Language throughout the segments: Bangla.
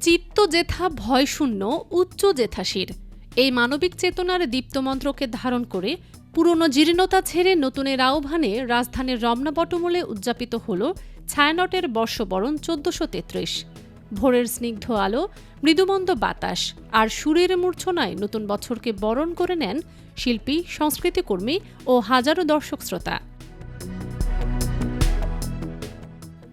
চিত্ত জেথা ভয়শূন্য উচ্চ জেথাশির এই মানবিক চেতনার দীপ্তমন্ত্রকে ধারণ করে পুরনো জীর্ণতা ছেড়ে নতুনের আহ্বানে রাজধানীর রমনা বটমূলে উদযাপিত হল ছায়ানটের বর্ষবরণ ১৪৩৩। ভোরের স্নিগ্ধ আলো, মৃদুমন্দ বাতাস আর সুরের মূর্ছনায় নতুন বছরকে বরণ করে নেন শিল্পী, সংস্কৃতিকর্মী ও হাজারো দর্শক শ্রোতা।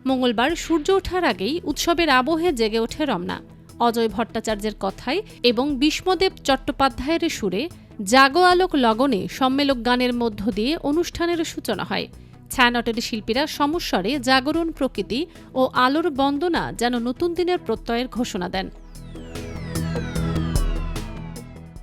মঙ্গলবার সূর্য ওঠার আগেই উৎসবের আবহে জেগে ওঠে রমনা। অজয় ভট্টাচার্যের কথায় এবং বিষ্ণুদেব চট্টোপাধ্যায়ের সুরে জাগো আলোক লগনে সম্মেলক গানের মধ্য দিয়ে অনুষ্ঠানের সূচনা হয়। ছায়ানটের শিল্পীরা সমস্বরে জাগরণ, প্রকৃতি ও আলোর বন্দনা যেন নতুন দিনের প্রত্যয়ের ঘোষণা দেন।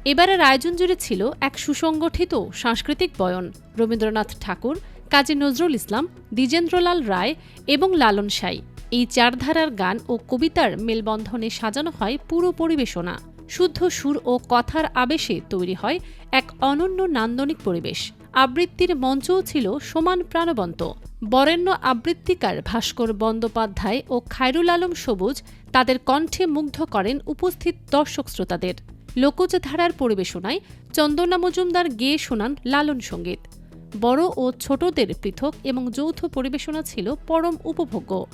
এবারের আয়োজন জুড়ে ছিল এক সুসংগঠিত সাংস্কৃতিক বয়ন। রবীন্দ্রনাথ ঠাকুর, কাজী নজরুল ইসলাম, দ্বিজেন্দ্রলাল রায় এবং লালন সাঁই এই চার ধারার গান ও কবিতার মেলবন্ধনে সাজানো হয় পুরো পরিবেশনা। শুদ্ধ সুর ও কথার আবেশে তৈরি হয় এক অনন্য নান্দনিক পরিবেশ। আবৃত্তির মঞ্চও ছিল সমান প্রাণবন্ত। বরেণ্য আবৃত্তিকার ভাস্কর বন্দ্যোপাধ্যায় ও খায়রুল আলম সবুজ তাদের কণ্ঠে মুগ্ধ করেন উপস্থিত দর্শক শ্রোতাদের। লোকজ ধারার পরিবেশনায় চন্দনা মজুমদার গেয়ে শোনান লালন সঙ্গীত। বড় ও ছোটদের পৃথক এবং যৌথ পরিবেশনা ছিল পরম উপভোগ্য।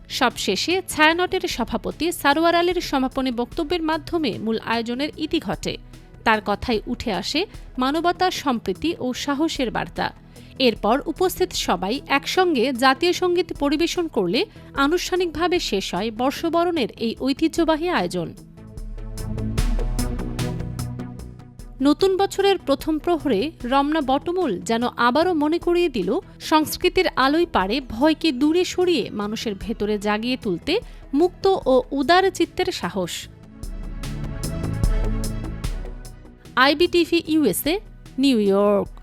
সবশেষে ছায়ানটের সভাপতি সারোয়ার আলীর সমাপনী বক্তব্যের মাধ্যমে মূল আয়োজনের ইতি ঘটে। তার কথায় উঠে আসে মানবতা, সম্প্রীতি ও সাহসের বার্তা। এরপর উপস্থিত সবাই একসঙ্গে জাতীয় সঙ্গীত পরিবেশন করলে আনুষ্ঠানিকভাবে শেষ হয় বর্ষবরণের এই ঐতিহ্যবাহী আয়োজন। নতুন বছরের প্রথম প্রহরে রমনা বটমূল যেন আবারও মনে করিয়ে দিল সংস্কৃতির আলোয় পারে ভয়কে দূরে সরিয়ে মানুষের ভেতরে জাগিয়ে তুলতে মুক্ত ও উদার চিত্তের সাহস। IBTV USA, new York.